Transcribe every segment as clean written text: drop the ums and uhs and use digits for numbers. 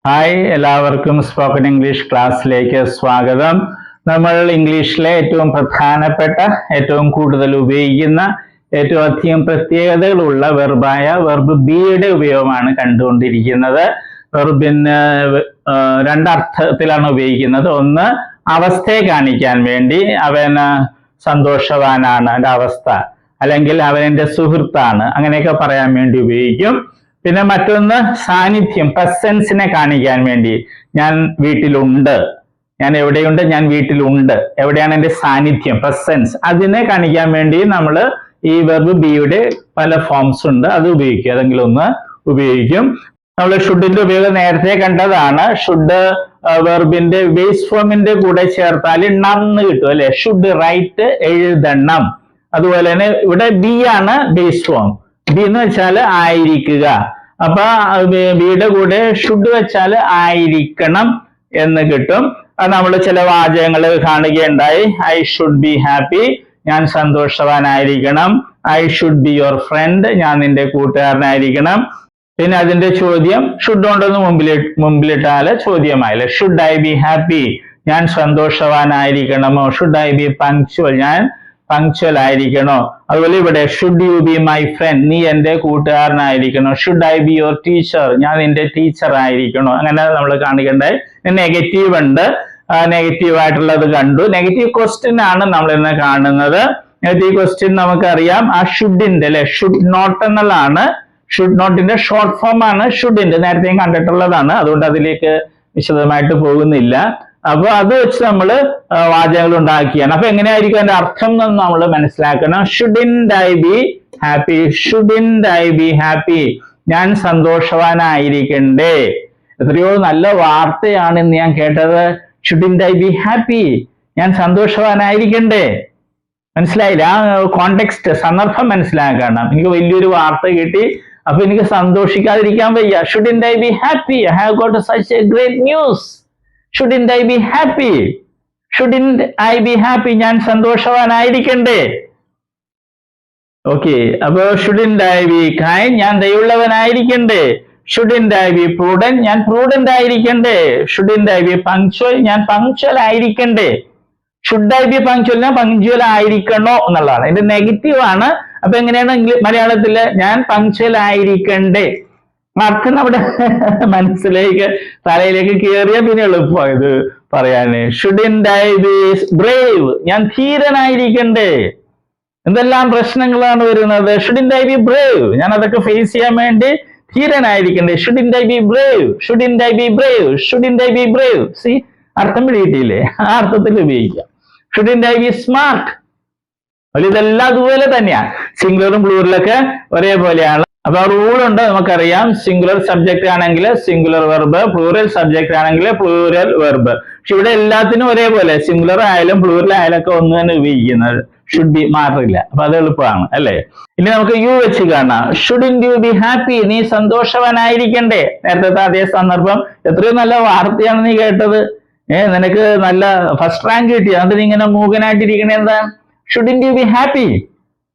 Hi, എല്ലാവർക്കും spoken English ക്ലാസ്സിലേക്ക് സ്വാഗതം. നമ്മൾ ഇംഗ്ലീഷിലെ ഏറ്റവും പ്രധാനപ്പെട്ട, ഏറ്റവും കൂടുതൽ ഉപയോഗിക്കുന്ന, ഏറ്റവും അധികം പ്രത്യേകതകളുള്ള വെർബായ വെർബ് ബിയുടെ ഉപയോഗമാണ് കണ്ടുകൊണ്ടിരിക്കുന്നത്. വെർബിന് രണ്ടർത്ഥത്തിലാണ് ഉപയോഗിക്കുന്നത്. ഒന്ന്, അവസ്ഥയെ കാണിക്കാൻ വേണ്ടി, അവന് സന്തോഷവാനാണ്, അവൻ്റെ അവസ്ഥ, അല്ലെങ്കിൽ അവൻ എൻ്റെ സുഹൃത്താണ്, അങ്ങനെയൊക്കെ പറയാൻ വേണ്ടി ഉപയോഗിക്കും. പിന്നെ മറ്റൊന്ന്, സാന്നിധ്യം, പ്രസൻസിനെ കാണിക്കാൻ വേണ്ടി, ഞാൻ വീട്ടിലുണ്ട്, ഞാൻ എവിടെയുണ്ട്, ഞാൻ വീട്ടിലുണ്ട്, എവിടെയാണ് എൻ്റെ സാന്നിധ്യം, പ്രസൻസ്, അതിനെ കാണിക്കാൻ വേണ്ടി നമ്മൾ ഈ വെർബ് ബിയുടെ പല ഫോംസ് ഉണ്ട്, അത് ഉപയോഗിക്കും, ഏതെങ്കിലും ഒന്ന് ഉപയോഗിക്കും. നമ്മൾ ഷുഡിന്റെ ഉപയോഗം നേരത്തെ കണ്ടതാണ്. ഷുഡ് വെർബിന്റെ ബേസ് ഫോമിന്റെ കൂടെ ചേർത്താൽ നന്ന് കിട്ടും അല്ലെ. ഷുഡ് റൈറ്റ്, എഴുതണം. അതുപോലെ തന്നെ ഇവിടെ ബി ആണ് ബേസ് ഫോം. ബി എന്ന് വെച്ചാൽ ആയിരിക്കുക. അപ്പൊ ബിയുടെ കൂടെ ഷുഡ് വെച്ചാൽ ആയിരിക്കണം എന്ന് കിട്ടും. അത് നമ്മൾ ചില വാചകങ്ങൾ കാണുകയുണ്ടായി. ഐ ഷുഡ് ബി ഹാപ്പി, ഞാൻ സന്തോഷവാനായിരിക്കണം. I should be your friend, ഞാൻ നിന്റെ കൂട്ടുകാരനായിരിക്കണം. പിന്നെ അതിന്റെ ചോദ്യം ഷുഡ് കൊണ്ടൊന്ന് മുമ്പിലിട്ടാല് ചോദ്യമായില്ലേ. ഷുഡ് ഐ ബി ഹാപ്പി, ഞാൻ സന്തോഷവാനായിരിക്കണമോ. ഷുഡ് ഐ ബി പങ്ക്ച്വൽ, ഞാൻ പങ്ക്ച്വൽ ആയിരിക്കണോ. അതുപോലെ ഇവിടെ should you be my friend, നീ എൻ്റെ കൂട്ടുകാരനായിരിക്കണോ. Should I be your teacher, ഞാൻ നിന്റെ ടീച്ചർ ആയിരിക്കണോ. അങ്ങനെ നമ്മൾ കാണിക്കണ്ടേ. നെഗറ്റീവ് ഉണ്ട്, നെഗറ്റീവ് ആയിട്ടുള്ളത് കണ്ടു. നെഗറ്റീവ് ക്വസ്റ്റ്യൻ ആണ് നമ്മൾ ഇന്ന് കാണുന്നത്. നെഗറ്റീവ് ക്വസ്റ്റ്യൻ നമുക്കറിയാം, ആ ഷുഡിന്റെ അല്ലെ, ഷുഡ് നോട്ട് എന്നുള്ളതാണ്. ഷുഡ് നോട്ടിന്റെ ഷോർട്ട് ഫോം ആണ് ഷുഡിന്റെ, നേരത്തെയും കണ്ടിട്ടുള്ളതാണ്, അതുകൊണ്ട് അതിലേക്ക് വിശദമായിട്ട് പോകുന്നില്ല. അപ്പൊ അത് വെച്ച് നമ്മൾ വാചകങ്ങൾ ഉണ്ടാക്കിയാണ്. അപ്പൊ എങ്ങനെയായിരിക്കും അതിന്റെ അർത്ഥം എന്ന് നമ്മൾ മനസ്സിലാക്കണം. Shouldn't I be happy, shouldn't I be happy, ഞാൻ സന്തോഷവാനായിരിക്കണ്ടേ. എത്രയോ നല്ല വാർത്തയാണ് ഇന്ന് ഞാൻ കേട്ടത്. ഷുഡിന്റ് ഐ ബി ഹാപ്പി, ഞാൻ സന്തോഷവാനായിരിക്കണ്ടേ. മനസ്സിലായില്ല? ആ കോണ്ടെക്സ്റ്റ്, സന്ദർഭം മനസ്സിലാക്കണം. എനിക്ക് വലിയൊരു വാർത്ത കിട്ടി, അപ്പൊ എനിക്ക് സന്തോഷിക്കാതിരിക്കാൻ വയ്യ. Shouldn't I be happy, I have got such a great news. Shouldn't I be happy, shouldn't I be happy, ഞാൻ സന്തോഷവാനായിരിക്കണ്ടേ. ഓക്കെ, അപ്പൊ ഷുഡിന്റ് ഐ ബി കൈൻഡ്, ഞാൻ ദയയുള്ളവനായിരിക്കണ്ടേ. ഷുഡിന്റ് ഐ ബി പ്രൂഡന്റ്, ഞാൻ പ്രൂഡന്റ് ആയിരിക്കണ്ടേ. ഷുഡിന്റ് ഐ ബി പങ്ക്ച്വൽ, ഞാൻ punctual ആയിരിക്കണ്ടേ. Should I be punctual, ഞാൻ പങ്ക്ച്വൽ ആയിരിക്കണോ എന്നുള്ളതാണ്. ഇതിന്റെ നെഗറ്റീവ് ആണ്. അപ്പൊ എങ്ങനെയാണ് മലയാളത്തില് ഞാൻ പങ്ക്ച്വൽ ആയിരിക്കണ്ടേ. അർത്ഥം നമ്മുടെ മനസ്സിലേക്ക്, തലയിലേക്ക് കയറിയ പിന്നെ എളുപ്പമാണ് ഇത് പറയാന്. ഷുഡിന്റ് ഐ ബി ബ്രേവ്, ഞാൻ ധീരനായിരിക്കണ്ടേ. എന്തെല്ലാം പ്രശ്നങ്ങളാണ് വരുന്നത്. ഷുഡിന്റ് ഐ ബി ബ്രേവ്, ഞാൻ അതൊക്കെ ഫേസ് ചെയ്യാൻ വേണ്ടി ധീരനായിരിക്കണ്ടേ. Shouldn't I be brave, shouldn't I be brave, shouldn't I be brave. See, അർത്ഥം പിടിയിട്ടില്ലേ? ആ അർത്ഥത്തിൽ ഉപയോഗിക്കാം. ഷുഡിന്റ് ഐ ബി സ്മാർട്ട്, ഇതെല്ലാം അതുപോലെ തന്നെയാണ്. സിംഗുലറും പ്ലൂറലൊക്കെ ഒരേപോലെയാണ്. അപ്പൊ റൂൾ ഉണ്ട്, നമുക്കറിയാം. സിംഗുലർ സബ്ജക്റ്റ് ആണെങ്കിൽ സിംഗുലർ വെർബ്, പ്ലൂറൽ സബ്ജക്റ്റ് ആണെങ്കിൽ പ്ലൂറൽ വെർബ്. പക്ഷെ ഇവിടെ എല്ലാത്തിനും ഒരേപോലെ, സിംഗുലർ ആയാലും പ്ലൂറൽ ആയാലും ഒക്കെ ഒന്ന് തന്നെ ഉപയോഗിക്കുന്നത്. ഷുഡ് ബി മാറില്ല. അപ്പൊ അത് എളുപ്പമാണ് അല്ലേ. ഇനി നമുക്ക് യു വെച്ച് കാണാം. ഷുഡിന്റ് യു ബി ഹാപ്പി, നീ സന്തോഷവാനായിരിക്കണ്ടേ. നേരത്തെ അതേ സന്ദർഭം. എത്രയോ നല്ല വാർത്തയാണ് നീ കേട്ടത്. നിനക്ക് നല്ല ഫസ്റ്റ് റാങ്ക് കിട്ടി, അത് നീ ഇങ്ങനെ മൂകനായിട്ടിരിക്കണേ. എന്താ? Shouldn't you be happy,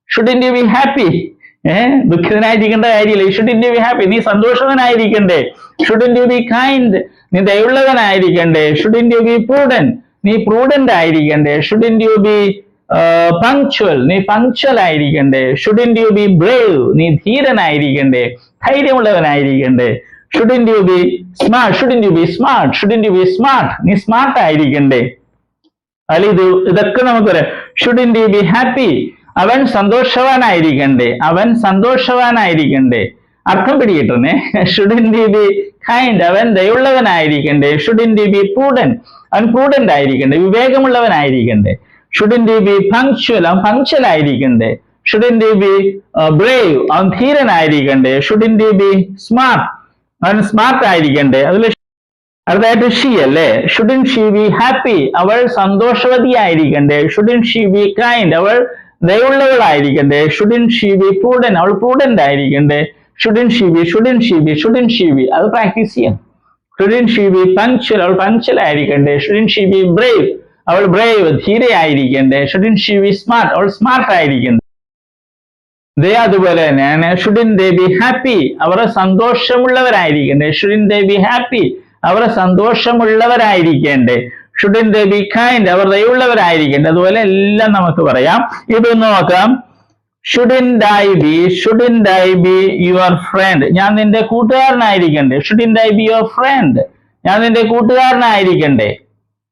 shouldn't you be happy. ദുഃഖിതനായിരിക്കേണ്ട കാര്യമില്ല. ഷുഡിന്റ് യു ബി ഹാപ്പി, നീ സന്തോഷവാനായിരിക്കണ്ടേ. ഷുഡിന്റ് യു ബി കൈൻഡ്, നീ ദയുള്ളവനായിരിക്കണ്ടേ. ഷുഡിന്റ് യു ബി പ്രൂഡന്റ്, നീ പ്രൂഡന്റ് ആയിരിക്കണ്ടേ. ഷുഡിന്റ് യു ബി പങ്ക്ച്വൽ, നീ പങ്ക്ച്വൽ ആയിരിക്കണ്ടേ. ഷുഡിന്റ് യു ബി ബ്രേവ്, നീ ധീരനായിരിക്കണ്ടേ, ധൈര്യമുള്ളവനായിരിക്കണ്ടേ. Shouldn't you be smart, shouldn't you be smart, shouldn't you be smart, നീ സ്മാർട്ട് ആയിരിക്കണ്ടേ. അല്ലെ, ഇതൊക്കെ നമുക്കറിയാം. ഷുഡിന്റ് യു ബി ഹാപ്പി, അവൻ സന്തോഷവാനായിരിക്കണ്ടേ, അവൻ സന്തോഷവാനായിരിക്കണ്ടേ. അർത്ഥം പിടികിട്ടണേ. ഷുഡിന്റ് യു ബി കൈൻഡ്, അവൻ ദയുള്ളവനായിരിക്കണ്ടേ. ഷുഡിന്റ് യു ബി പ്രൂഡന്റ്, അവൻ പ്രൂഡന്റ് ആയിരിക്കണ്ടേ, വിവേകമുള്ളവനായിരിക്കണ്ടേ. ഷുഡിന്റ് യു ബി പങ്ക്ച്വൽ, അവൻ പങ്ക്ച്വൽ ആയിരിക്കണ്ടേ. ഷുഡിന്റ് യു ബി ബ്രേവ്, അവൻ ധീരനായിരിക്കണ്ടേ. ഷുഡിന്റ് യു ബി സ്മാർട്ട്, അവൻ സ്മാർട്ട് ആയിരിക്കണ്ടേ. അതിൽ അടുത്തായിട്ട് ഷീ അല്ലേ. ഷുഡിന്റ് ഷീ ബി ഹാപ്പി, അവൾ സന്തോഷവതി ആയിരിക്കണ്ടേ. ഷുഡിന്റ് ഷീ ബി കൈൻഡ്, അവൾ ദയുള്ളവളായിരിക്കണ്ടേ. ഷുഡിന്റ് ഷീ ബി പ്രൂഡന്റ്, അവൾ പ്രൂഡന്റ് ആയിരിക്കണ്ടേ. Shouldn't she be, shouldn't she be, shouldn't she be, അത് പ്രാക്ടീസ് ചെയ്യാം. ഷുഡിന്റ് ഷീ ബി പങ്ക്ച്വൽ, അവൾ പങ്ക്ച്വൽ ആയിരിക്കണ്ടേ. ഷുഡിന്റ് ഷീ ബി ബ്രേവ്, അവൾ ബ്രേവ്, ധീരയായിരിക്കണ്ടേ. ഷുഡിന്റ് ഷീ ബി സ്മാർട്ട്, അവൾ സ്മാർട്ട് ആയിരിക്കണ്ടേ. അതുപോലെ തന്നെയാണ് ഷുഡിന്റ് ദേ ബി ഹാപ്പി, അവർ സന്തോഷമുള്ളവരായിരിക്കണ്ടേ. ഷുഡിന്റ് ദേ ബി ഹാപ്പി, അവർ സന്തോഷമുള്ളവരായിരിക്കേണ്ടേ. ഷുഡിന്റ് ദേ ബി കൈൻഡ്, അവർ ദയുള്ളവരായിരിക്കേണ്ടേ. അതുപോലെ എല്ലാം നമുക്ക് പറയാം. ഇതൊന്ന് നോക്കാം. Shouldn't I be your friend, ഞാൻ നിന്റെ കൂട്ടുകാരനായിരിക്കണ്ടേ. Shouldn't I be your friend, ഞാൻ നിന്റെ കൂട്ടുകാരനായിരിക്കണ്ടേ.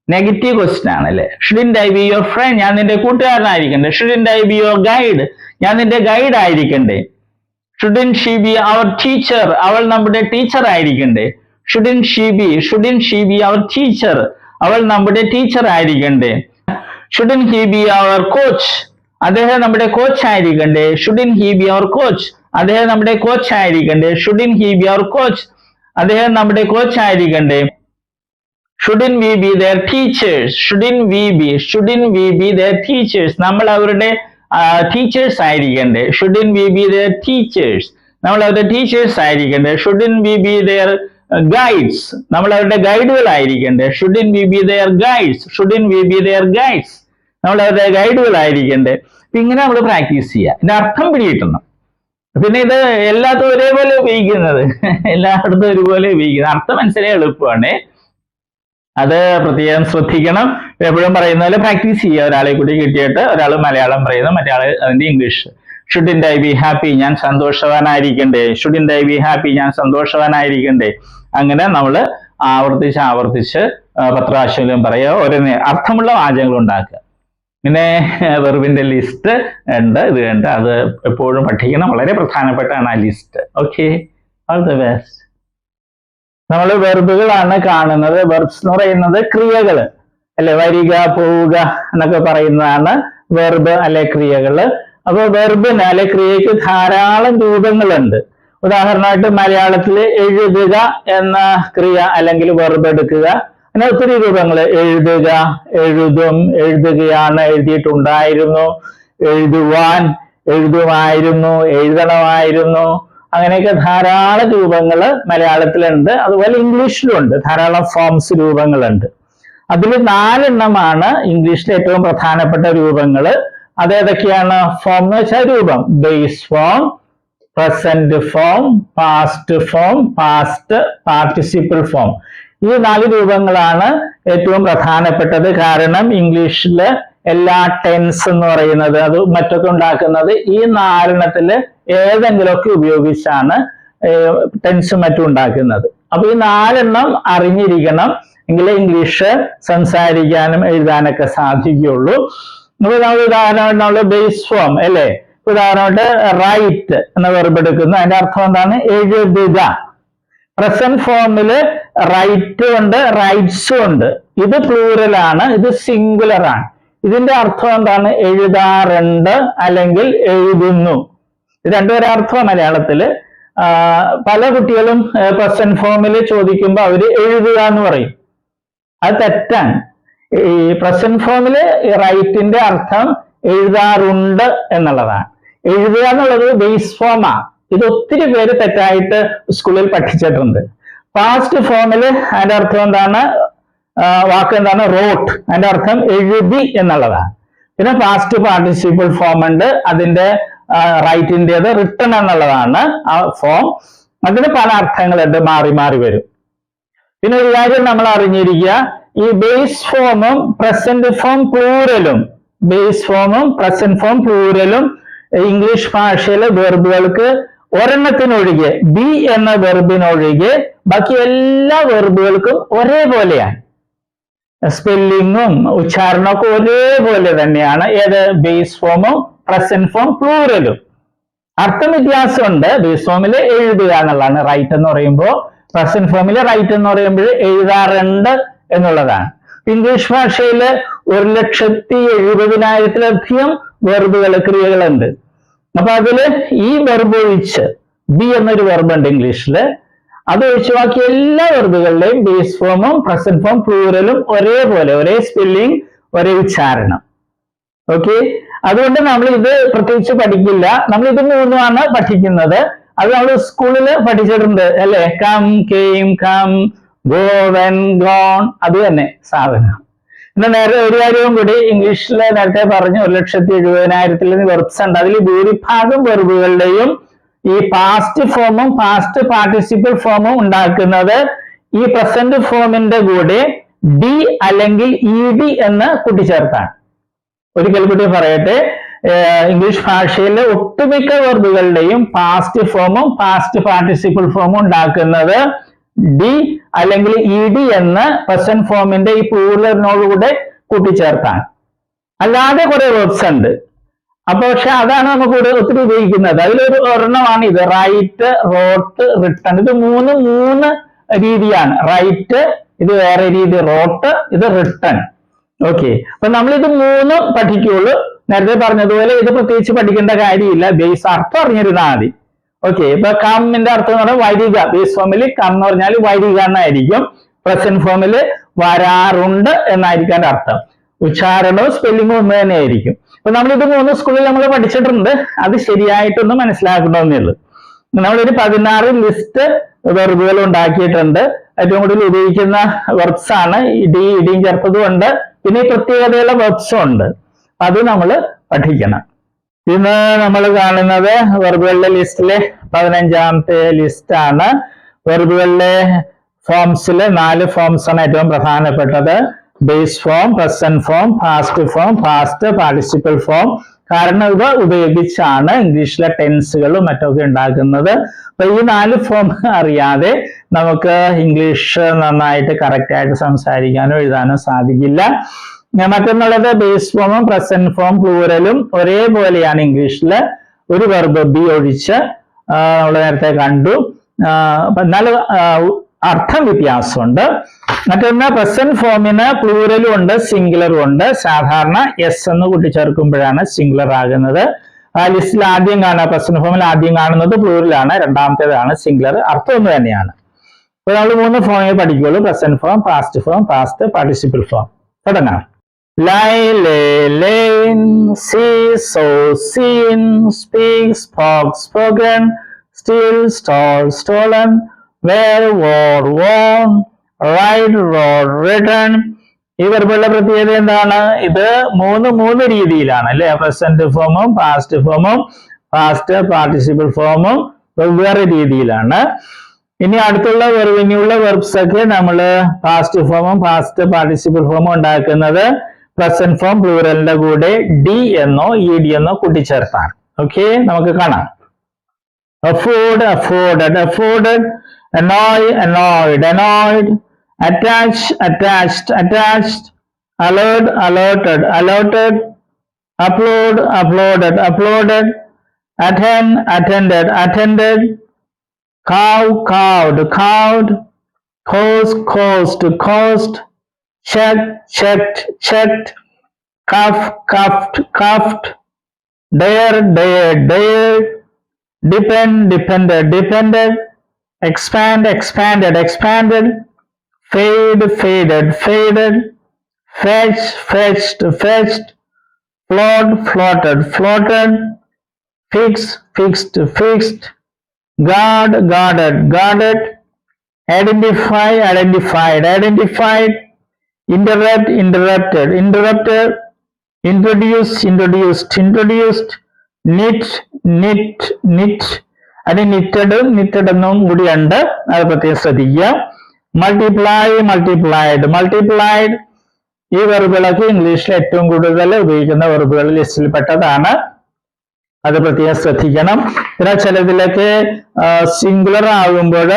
നെഗറ്റീവ് ക്വസ്റ്റ്യൻ ആണല്ലേ. Shouldn't I be your friend, ഞാൻ നിന്റെ കൂട്ടുകാരനായിരിക്കണ്ടേ. Shouldn't I be your guide, ഞാൻ നിന്റെ ഗൈഡ് ആയിരിക്കണ്ടേ. Shouldn't she be our teacher, അവൾ നമ്മുടെ ടീച്ചർ ആയിരിക്കണ്ടേ. Shouldn't she be our teacher, അവൾ നമ്മുടെ ടീച്ചർ ആയിരിക്കണ്ടേ. Shouldn't he be our coach, അദ്ദേഹം നമ്മുടെ കോച്ച് ആയിരിക്കണ്ടേ. Shouldn't he be our coach, അദ്ദേഹം നമ്മുടെ കോച്ച് ആയിരിക്കണ്ടേ. Shouldn't he be our coach, അദ്ദേഹം നമ്മുടെ കോച്ച് ആയിരിക്കണ്ടേ. Shouldn't we be their teachers, shouldn't we be their teachers, നമ്മൾ അവരുടെ ടീച്ചേഴ്സ് ആയിരിക്കണ്ടേ. Shouldn't we be their teachers, നമ്മൾ അവരുടെ ടീച്ചേഴ്സ് ആയിരിക്കണ്ടേ. Shouldn't we be their guides, നമ്മൾ അവരുടെ ഗൈഡുകളായിരിക്കണ്ടേ. Shouldn't we be their guides, നമ്മൾ അവരുടെ ഗൈഡുകളായിരിക്കണ്ടേ. ഇങ്ങനെ നമ്മൾ പ്രാക്ടീസ് ചെയ്യുക. ഇതിന്റെ അർത്ഥം പിടികിട്ടണം. പിന്നെ ഇത് എല്ലാത്തും ഒരേപോലെ ഉപയോഗിക്കുന്നത്, എല്ലായിടത്തും ഒരുപോലെ ഉപയോഗിക്കുന്നത്. അർത്ഥം മനസ്സിലായി എളുപ്പമാണ്. അത് പ്രത്യേകം ശ്രദ്ധിക്കണം. എപ്പോഴും പറയുന്ന പോലെ പ്രാക്ടീസ് ചെയ്യുക. ഒരാളെ കൂടി കിട്ടിയിട്ട് ഒരാൾ മലയാളം പറയുന്നു, മറ്റേ ആള് അതിന്റെ English. Shouldn't I be happy, ഞാൻ സന്തോഷവാനായിരിക്കണ്ടേ. ഷുഡിന്റ് ഐ ബി ഹാപ്പി, ഞാൻ സന്തോഷവാനായിരിക്കണ്ടേ. അങ്ങനെ നമ്മൾ ആവർത്തിച്ച് 10 പ്രാവശ്യം പറയുക. ഓരോ അർത്ഥമുള്ള വാചകങ്ങൾ ഉണ്ടാക്കുക. പിന്നെ വെർബിന്റെ ലിസ്റ്റ് ഉണ്ട്, ഇത് ഉണ്ട്. അത് എപ്പോഴും പഠിക്കണം. വളരെ പ്രധാനപ്പെട്ടാണ് ആ list. Okay, all the best. നമ്മൾ വെർബുകളാണ് കാണുന്നത്. വെർബ്സ് എന്ന് പറയുന്നത് ക്രിയകള് അല്ലെ, വരിക, പോവുക എന്നൊക്കെ പറയുന്നതാണ് വെർബ് അല്ലെ ക്രിയകള്. അപ്പൊ വെർബിന് അല്ലെ ക്രിയക്ക് ധാരാളം രൂപങ്ങളുണ്ട്. ഉദാഹരണമായിട്ട് മലയാളത്തില് എഴുതുക എന്ന ക്രിയ അല്ലെങ്കിൽ വെർബ് എടുക്കുക, അങ്ങനെ ഒത്തിരി രൂപങ്ങൾ. എഴുതുക, എഴുതും, എഴുതുകയാണ്, എഴുതിയിട്ടുണ്ടായിരുന്നു, എഴുതുവാൻ, എഴുതുമായിരുന്നു, എഴുതണമായിരുന്നു, അങ്ങനെയൊക്കെ ധാരാളം രൂപങ്ങൾ മലയാളത്തിലുണ്ട്. അതുപോലെ ഇംഗ്ലീഷിലുണ്ട് ധാരാളം ഫോംസ്, രൂപങ്ങളുണ്ട്. അതിൽ 4 എണ്ണമാണ് ഇംഗ്ലീഷിലെ ഏറ്റവും പ്രധാനപ്പെട്ട രൂപങ്ങൾ. അതേതൊക്കെയാണ്? ഫോം എന്ന് വെച്ചാൽ രൂപം. Base form, present form, past form, past participle form. ഈ 4 രൂപങ്ങളാണ് ഏറ്റവും പ്രധാനപ്പെട്ടത്. കാരണം ഇംഗ്ലീഷില് എല്ലാ ടെൻസ് എന്ന് പറയുന്നത് അത് മറ്റൊക്കെ ഉണ്ടാക്കുന്നത് ഈ 4 എണ്ണത്തില് ഏതെങ്കിലുമൊക്കെ ഉപയോഗിച്ചാണ് ടെൻസും മറ്റും ഉണ്ടാക്കുന്നത്. അപ്പൊ ഈ 4 എണ്ണം അറിഞ്ഞിരിക്കണം, എങ്കിലേ ഇംഗ്ലീഷ് സംസാരിക്കാനും എഴുതാനൊക്കെ സാധിക്കുകയുള്ളൂ. അപ്പൊ നമ്മൾ ഉദാഹരണമായിട്ട് ബേസ് ഫോം അല്ലെ, ഉദാഹരണമായിട്ട് റൈറ്റ് എന്ന വെർബ് എടുക്കുന്നു. അതിന്റെ അർത്ഥം എന്താണ്? എഴുതുക. പ്രസന്റ് ഫോമില് റൈറ്റ് ഉണ്ട്, റൈറ്റ്സും ഉണ്ട്. ഇത് പ്ലൂറലാണ്, ഇത് സിംഗുലർ ആണ്. ഇതിന്റെ അർത്ഥം എന്താണ്? എഴുതാറുണ്ട് അല്ലെങ്കിൽ എഴുതുന്നു. ഇത് രണ്ടുപേരും അർത്ഥം മലയാളത്തില്. പല കുട്ടികളും പ്രസന്റ് ഫോമില് ചോദിക്കുമ്പോൾ അവര് എഴുതുക എന്ന് പറയും. അത് തെറ്റാണ്. ഈ പ്രസന്റ് ഫോമില് റൈറ്റിന്റെ അർത്ഥം എഴുതാറുണ്ട് എന്നുള്ളതാണ്. എഴുതുക എന്നുള്ളത് ബേസ് ഫോമാ. ഇത് ഒത്തിരി പേര് തെറ്റായിട്ട് സ്കൂളിൽ പഠിച്ചിട്ടുണ്ട്. പാസ്റ്റ് ഫോമില് അതിന്റെ അർത്ഥം എന്താണ്? വാക്ക് എന്താണ്? റോട്ട്. അതിന്റെ അർത്ഥം എഴുതി എന്നുള്ളതാണ്. പിന്നെ പാസ്റ്റ് പാർട്ടിസിപ്പിൾ ഫോം ഉണ്ട്, അതിന്റെ റൈറ്റിൻ്റെത് റിട്ടൺ എന്നുള്ളതാണ് ആ ഫോം. അതിന് പല അർത്ഥങ്ങളുണ്ട്, മാറി മാറി വരും. പിന്നെ ഒരു കാര്യം നമ്മൾ അറിഞ്ഞിരിക്കുക, ഈ ബേസ് ഫോമും പ്രസന്റ് ഫോം പ്ലൂറലും, ബേസ് ഫോമും പ്രസന്റ് ഫോം പ്ലൂറലും ഇംഗ്ലീഷ് ഭാഷയിലെ വെർബുകൾക്ക് ഒരെണ്ണത്തിനൊഴികെ, ബി എന്ന വെർബിനൊഴികെ ബാക്കി എല്ലാ വെർബുകൾക്കും ഒരേപോലെയാണ്. സ്പെല്ലിങ്ങും ഉച്ചാരണമൊക്കെ ഒരേപോലെ തന്നെയാണ്. ഏത്? ബേസ് ഫോമും പ്രസന്റ് ഫോം പ്ലൂറലും. അർത്ഥം വ്യത്യാസമുണ്ട്. ബേസ് ഫോമിൽ എഴുതുക എന്നുള്ളതാണ് റൈറ്റ് എന്ന് പറയുമ്പോൾ, പ്രസന്റ് ഫോമിൽ റൈറ്റ് എന്ന് പറയുമ്പോൾ എഴുതാറുണ്ട് എന്നുള്ളതാണ്. ഇംഗ്ലീഷ് ഭാഷയിൽ 1,70,70,000-ലധികം വെർബുകൾ, ക്രിയകളുണ്ട്. അപ്പൊ അതില് ഈ വെർബ് ഒഴിച്ച്, ബി എന്നൊരു വെർബ് ഉണ്ട് ഇംഗ്ലീഷില്, അത് ഒഴിച്ച് ബാക്കി എല്ലാ വെർബുകളിലെയും ബേസ് ഫോമും പ്രസന്റ് ഫോം പ്ലൂറലും ഒരേപോലെ, ഒരേ സ്പെല്ലിംഗ്, ഒരേ ഉച്ചാരണം. ഓക്കെ, അതുകൊണ്ട് നമ്മൾ ഇത് പ്രത്യേകിച്ച് പഠിക്കില്ല. നമ്മൾ ഇത് 3 പഠിക്കുന്നത്. അത് നമ്മൾ സ്കൂളിൽ പഠിച്ചിട്ടുണ്ട് അല്ലെ. Come, came, come, go, went, gone, അത് തന്നെ സാധനം. പിന്നെ നേരത്തെ ഒരു കാര്യവും കൂടി, ഇംഗ്ലീഷിൽ നേരത്തെ പറഞ്ഞു 1,70,000 വെർബ്സ് ഉണ്ട്. അതിൽ ഭൂരിഭാഗം വെർബുകളുടെയും ഈ പാസ്റ്റ് ഫോമും പാസ്റ്റ് പാർട്ടിസിപ്പിൾ ഫോമും ഉണ്ടാക്കുന്നത് ഈ പ്രസന്റ് ഫോമിന്റെ കൂടെ ഡി അല്ലെങ്കിൽ ഇ ഡി എന്ന് കൂട്ടിച്ചേർത്താണ്. ഒരിക്കൽ കൂടി പറയട്ടെ, ഇംഗ്ലീഷ് ഭാഷയിലെ ഒട്ടുമിക്ക വെർബുകളുടെയും പാസ്റ്റ് ഫോമും പാസ്റ്റ് പാർട്ടിസിപ്പിൾ ഫോമും ഉണ്ടാക്കുന്നത് ഡി അല്ലെങ്കിൽ ഇ ഡി എന്ന് പ്രസന്റ് ഫോമിന്റെ ഈ പ്ലൂറലിനോടുകൂടെ കൂട്ടിച്ചേർത്താണ്. അല്ലാതെ കുറെ വേർബ്സ് ഉണ്ട്. അപ്പൊ പക്ഷെ അതാണ് നമുക്ക് ഇവിടെ ഒത്തിരി ഉപയോഗിക്കുന്നത്. അതിലൊരു ഒരെണ്ണമാണ് ഇത്, റൈറ്റ്, റോട്ട്, റിട്ടൺ. ഇത് മൂന്ന് രീതിയാണ്. റൈറ്റ്, ഇത് വേറെ രീതി, റോട്ട്, ഇത് റിട്ടൺ. ഓക്കെ, അപ്പൊ നമ്മൾ ഇത് മൂന്നും പഠിക്കുള്ളൂ. നേരത്തെ പറഞ്ഞതുപോലെ ഇത് പ്രത്യേകിച്ച് പഠിക്കേണ്ട കാര്യമില്ല, ബേസ് അർത്ഥം അറിഞ്ഞിരുന്നാൽ മതി. ഓക്കെ, ഇപ്പൊ കമ്മിന്റെ അർത്ഥം എന്ന് പറഞ്ഞാൽ വരിക. ബേസ് ഫോമിൽ കം എന്ന് പറഞ്ഞാൽ വരിക എന്നായിരിക്കും. പ്രസന്റ് ഫോമിൽ വരാറുണ്ട് എന്നായിരിക്കും അർത്ഥം. ഉച്ചാരണവും സ്പെല്ലിങ്ങും ഒന്ന് തന്നെ ആയിരിക്കും. അപ്പൊ നമ്മളിത് മൂന്ന് സ്കൂളിൽ നമ്മൾ പഠിച്ചിട്ടുണ്ട്. അത് ശരിയായിട്ടൊന്ന് മനസ്സിലാക്കണമെന്നേ ഉള്ളൂ. നമ്മളൊരു 16 ലിസ്റ്റ് വെർബുകൾ ഉണ്ടാക്കിയിട്ടുണ്ട്. ഏറ്റവും കൂടുതൽ ഉപയോഗിക്കുന്ന വെർബ്സ് ആണ് ഇടിയും ചേർത്തതും ഉണ്ട്. പിന്നെ പ്രത്യേകതയുള്ള വെർബ്സും ഉണ്ട്. അത് നമ്മൾ പഠിക്കണം. ഇന്ന് നമ്മൾ കാണുന്നത് വെർബുകളുടെ ലിസ്റ്റിലെ 15ാമത്തെ ലിസ്റ്റ് ആണ്. വെർബുകളുടെ ഫോംസിൽ 4 ഫോംസ് ആണ് ഏറ്റവും പ്രധാനപ്പെട്ടത്. Base form, present form, past form, past participle form. കാരണം ഇവ ഉപയോഗിച്ചാണ് ഇംഗ്ലീഷിലെ ടെൻസുകളും മറ്റൊക്കെ ഉണ്ടാക്കുന്നത്. അപ്പൊ ഈ 4 ഫോം അറിയാതെ നമുക്ക് ഇംഗ്ലീഷ് നന്നായിട്ട് കറക്റ്റ് ആയിട്ട് സംസാരിക്കാനോ എഴുതാനോ സാധിക്കില്ല. മറ്റൊന്നുള്ളത് ബേസ് ഫോമും പ്രസന്റ് ഫോം പ്ലൂറലും ഒരേപോലെയാണ് ഇംഗ്ലീഷിൽ, ഒരു വെർബ് ബി ഒഴിച്ച്. നമ്മൾ നേരത്തെ കണ്ടു. എന്നാൽ അർത്ഥം വ്യത്യാസമുണ്ട്. മറ്റൊന്ന് പ്രസന്റ് ഫോമിന് പ്ലൂറലും ഉണ്ട്, സിംഗുലറും ഉണ്ട്. സാധാരണ എസ് എന്ന് കൂട്ടിച്ചേർക്കുമ്പോഴാണ് സിംഗുലർ ആകുന്നത്. ആ ലിസ്റ്റിൽ ആദ്യം കാണുക, പ്രസന്റ് ഫോമിൽ ആദ്യം കാണുന്നത് പ്ലൂറലാണ്, രണ്ടാമത്തേതാണ് സിംഗുലർ. അർത്ഥം ഒന്ന് തന്നെയാണ്. അപ്പൊ നമ്മൾ 3 ഫോമേ പഠിക്കുള്ളൂ: present form, past form, past participle form. തുടങ്ങാം. Lie, lay, lain, see, saw, seen, speak, spoke, spoken, steal, stole, stolen, wear, wore, worn, write, wrote, written. ഈ വെർബുകളുടെ പ്രത്യേകത എന്താണ്? ഇത് മൂന്ന് രീതിയിലാണ് അല്ലെ. പ്രസന്റ് ഫോമും പാസ്റ്റ് ഫോമും പാസ്റ്റ് പാർട്ടിസിപ്പിൾ ഫോമും വെവ്വേറെ രീതിയിലാണ്. ഇനി അടുത്തുള്ള ഇനിയുള്ള വെർബ്സ് ഒക്കെ നമ്മൾ പാസ്റ്റ് ഫോമും പാസ്റ്റ് പാർട്ടിസിപ്പിൾ ഫോമും ഉണ്ടാക്കുന്നത് പ്രസന്റ് ഫോം പ്ലൂറലിന്റെ കൂടെ ഡി എന്നോ ഇ ഡി എന്നോ കൂട്ടിച്ചേർത്താണ്. ഓക്കെ, നമുക്ക് കാണാം. afford, afforded, afforded, annoy, annoyed, annoyed, attach, attached, attached, alert, alerted, alerted, upload, uploaded, uploaded, attend, attended, attended, cow, cowed, cowed, cause, caused, caused, check, checked, checked, cuff, cuffed, cuffed, dare, dared, dared, depend, depended, depended, expand, expanded, expanded, fade, faded, faded, fetch, fetched, fetched, float, floated, floated, fix, fixed, fixed, guard, guarded, guarded, identify, identified, identified, interrupt, interrupted, interrupted, introduce, introduced, introduced, knit, knit, knit. അത് knitted എന്നും കൂടിയുണ്ട്, അത് പ്രത്യേകം ശ്രദ്ധിക്കുക. multiply, multiplied, multiplied. ഈ വെർബുകളൊക്കെ ഇംഗ്ലീഷിൽ ഏറ്റവും കൂടുതൽ ഉപയോഗിക്കുന്ന വെർബുകൾ ലിസ്റ്റിൽ പെട്ടതാണ്. അത് പ്രത്യേകം ശ്രദ്ധിക്കണം. പിന്നെ ചിലതിലൊക്കെ സിംഗുലർ ആകുമ്പോൾ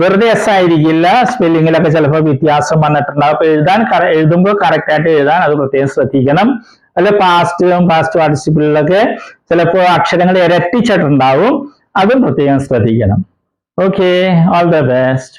വെറുതെ എസ് ആയിരിക്കില്ല, സ്പെല്ലിങ്ങിലൊക്കെ ചിലപ്പോൾ വ്യത്യാസം വന്നിട്ടുണ്ടാവും. അപ്പൊ എഴുതുമ്പോൾ കറക്റ്റ് ആയിട്ട് എഴുതാൻ അത് പ്രത്യേകം ശ്രദ്ധിക്കണം. അല്ലെ പാസ്റ്റും പാസ്റ്റ് പാർട്ടിസിപ്പിളിലൊക്കെ ചിലപ്പോൾ അക്ഷരങ്ങൾ ഇരട്ടിച്ചിട്ടുണ്ടാവും, അതും പ്രത്യേകം ശ്രദ്ധിക്കണം. Okay, all the best.